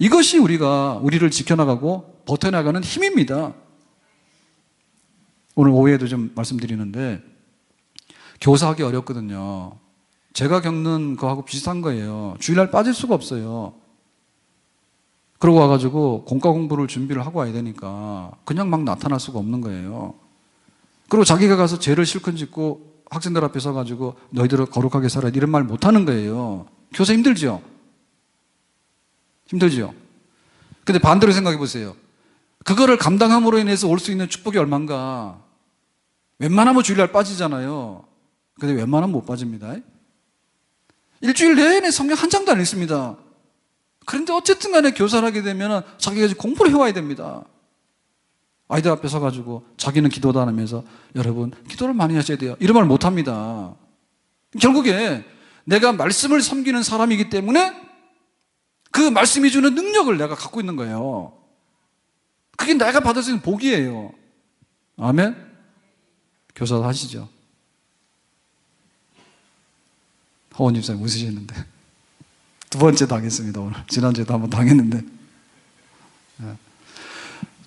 이것이 우리를 지켜나가고 버텨나가는 힘입니다. 오늘 오후에도 좀 말씀드리는데 교사하기 어렵거든요. 제가 겪는 거하고 비슷한 거예요. 주일날 빠질 수가 없어요. 그러고 와가지고 공과 공부를 준비를 하고 와야 되니까 그냥 막 나타날 수가 없는 거예요. 그리고 자기가 가서 죄를 실컷 짓고 학생들 앞에 서가지고 너희들은 거룩하게 살아야 이런 말 못하는 거예요. 교사 힘들죠? 힘들죠? 근데 반대로 생각해 보세요. 그거를 감당함으로 인해서 올 수 있는 축복이 얼만가. 웬만하면 주일날 빠지잖아요. 근데 웬만하면 못 빠집니다. 일주일 내내 성경 한 장도 안 읽습니다. 그런데 어쨌든 간에 교사를 하게 되면 자기가 공부를 해와야 됩니다. 아이들 앞에 서가지고 자기는 기도도 안 하면서 여러분 기도를 많이 하셔야 돼요. 이런 말 못합니다. 결국에 내가 말씀을 섬기는 사람이기 때문에 그 말씀이 주는 능력을 내가 갖고 있는 거예요. 그게 내가 받을 수 있는 복이에요. 아멘? 교사 하시죠? 허원 집사님 웃으시는데 두 번째 당했습니다. 오늘 지난주에도 한번 당했는데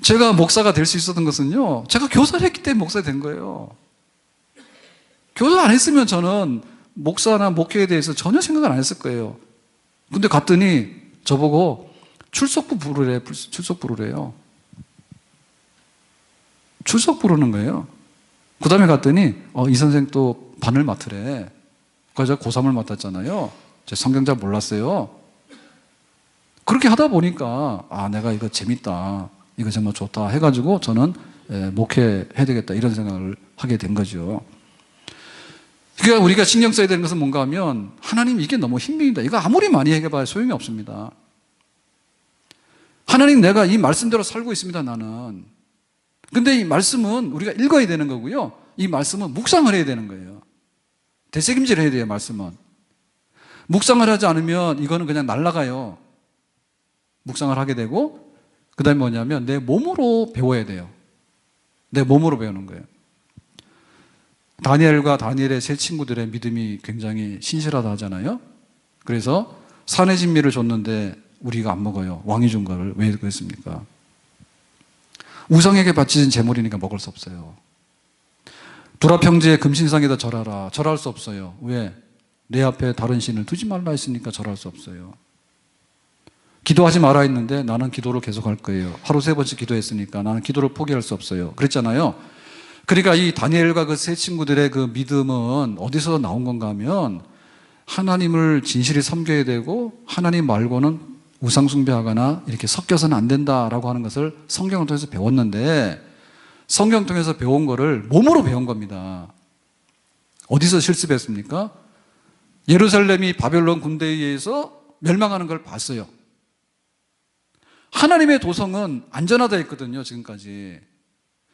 제가 목사가 될 수 있었던 것은요, 제가 교사를 했기 때문에 목사가 된 거예요. 교사 안 했으면 저는 목사나 목회에 대해서 전혀 생각을 안 했을 거예요. 근데 갔더니 저보고 출석부 부르래요. 출석 부르는 거예요. 그 다음에 갔더니 이 선생 또 반을 맡으래. 그래서 제가 고3을 맡았잖아요. 제가 성경 잘 몰랐어요. 그렇게 하다 보니까 내가 이거 재밌다, 이거 정말 좋다 해가지고 저는 목회해야 되겠다 이런 생각을 하게 된 거죠. 그러니까 우리가 신경 써야 되는 것은 뭔가 하면 하나님 이게 너무 힘듭니다. 이거 아무리 많이 해봐야 소용이 없습니다. 하나님 내가 이 말씀대로 살고 있습니다. 나는. 근데 이 말씀은 우리가 읽어야 되는 거고요. 이 말씀은 묵상을 해야 되는 거예요. 되새김질 해야 돼요. 말씀은. 묵상을 하지 않으면 이거는 그냥 날아가요. 묵상을 하게 되고 그 다음에 뭐냐면 내 몸으로 배워야 돼요. 내 몸으로 배우는 거예요. 다니엘과 다니엘의 세 친구들의 믿음이 굉장히 신실하다 하잖아요. 그래서 산의 진미를 줬는데 우리가 안 먹어요. 왕이 준 거를. 왜 그랬습니까? 우상에게 바치신 제물이니까 먹을 수 없어요. 두라평지에 금신상에다 절하라. 절할 수 없어요. 왜? 내 앞에 다른 신을 두지 말라 했으니까 절할 수 없어요. 기도하지 마라 했는데 나는 기도를 계속할 거예요. 하루 3번씩 기도했으니까 나는 기도를 포기할 수 없어요. 그랬잖아요. 그러니까 이 다니엘과 그 세 친구들의 그 믿음은 어디서 나온 건가 하면 하나님을 진실히 섬겨야 되고 하나님 말고는 우상 숭배하거나 이렇게 섞여서는 안 된다라고 하는 것을 성경을 통해서 배웠는데 성경 통해서 배운 거를 몸으로 배운 겁니다. 어디서 실습했습니까? 예루살렘이 바벨론 군대에 의해서 멸망하는 걸 봤어요. 하나님의 도성은 안전하다 했거든요, 지금까지.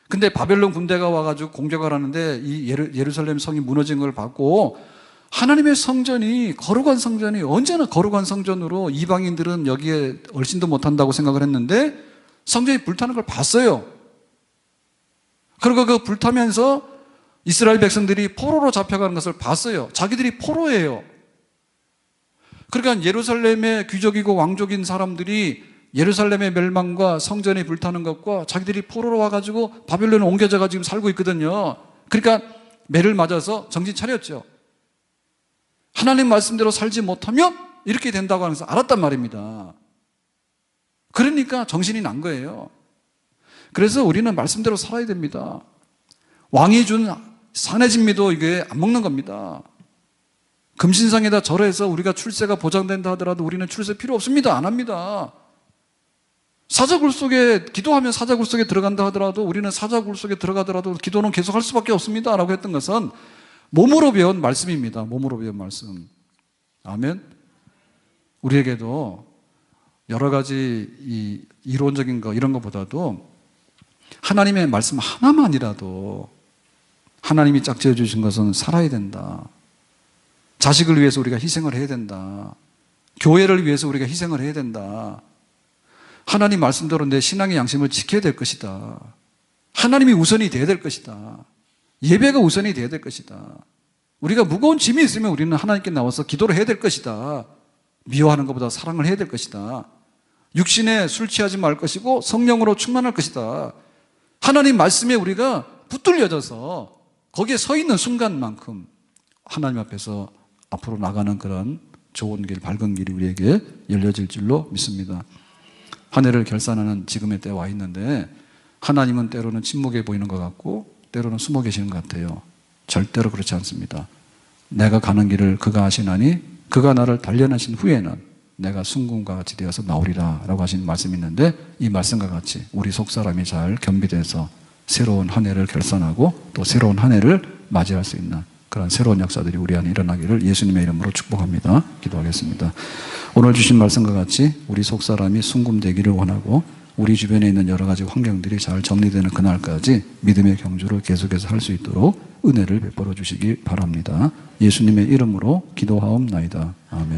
근데 바벨론 군대가 와가지고 공격을 하는데 이 예루살렘 성이 무너진 걸 봤고 하나님의 성전이 거룩한 성전이 언제나 거룩한 성전으로 이방인들은 여기에 얼씬도 못한다고 생각을 했는데 성전이 불타는 걸 봤어요. 그리고 그 불타면서 이스라엘 백성들이 포로로 잡혀가는 것을 봤어요. 자기들이 포로예요. 그러니까 예루살렘의 귀족이고 왕족인 사람들이 예루살렘의 멸망과 성전이 불타는 것과 자기들이 포로로 와가지고 바벨론에 옮겨져가 지금 살고 있거든요. 그러니까 매를 맞아서 정신 차렸죠. 하나님 말씀대로 살지 못하면 이렇게 된다고 하면서 알았단 말입니다. 그러니까 정신이 난 거예요. 그래서 우리는 말씀대로 살아야 됩니다. 왕이 준 산의 진미도 이게 안 먹는 겁니다. 금신상에다 절해서 우리가 출세가 보장된다 하더라도 우리는 출세 필요 없습니다. 안 합니다. 사자굴 속에 기도하면 사자굴 속에 들어간다 하더라도 우리는 사자굴 속에 들어가더라도 기도는 계속 할 수밖에 없습니다 라고 했던 것은 몸으로 배운 말씀입니다. 몸으로 배운 말씀. 아멘. 우리에게도 여러 가지 이 이론적인 거 이런 것보다도 하나님의 말씀 하나만이라도 하나님이 짝지어 주신 것은 살아야 된다. 자식을 위해서 우리가 희생을 해야 된다. 교회를 위해서 우리가 희생을 해야 된다. 하나님 말씀대로 내 신앙의 양심을 지켜야 될 것이다. 하나님이 우선이 되어야 될 것이다. 예배가 우선이 되어야 될 것이다. 우리가 무거운 짐이 있으면 우리는 하나님께 나와서 기도를 해야 될 것이다. 미워하는 것보다 사랑을 해야 될 것이다. 육신에 술 취하지 말 것이고 성령으로 충만할 것이다. 하나님 말씀에 우리가 붙들려져서 거기에 서 있는 순간만큼 하나님 앞에서 앞으로 나가는 그런 좋은 길, 밝은 길이 우리에게 열려질 줄로 믿습니다. 한 해를 결산하는 지금의 때에 와 있는데 하나님은 때로는 침묵해 보이는 것 같고 때로는 숨어 계시는 것 같아요. 절대로 그렇지 않습니다. 내가 가는 길을 그가 아시나니 그가 나를 단련하신 후에는 내가 순금과 같이 되어서 나오리라 라고 하신 말씀이 있는데 이 말씀과 같이 우리 속사람이 잘 겸비돼서 새로운 한 해를 결산하고 또 새로운 한 해를 맞이할 수 있는 그런 새로운 역사들이 우리 안에 일어나기를 예수님의 이름으로 축복합니다. 기도하겠습니다. 오늘 주신 말씀과 같이 우리 속사람이 순금되기를 원하고 우리 주변에 있는 여러 가지 환경들이 잘 정리되는 그날까지 믿음의 경주를 계속해서 할 수 있도록 은혜를 베풀어 주시기 바랍니다. 예수님의 이름으로 기도하옵나이다. 아멘.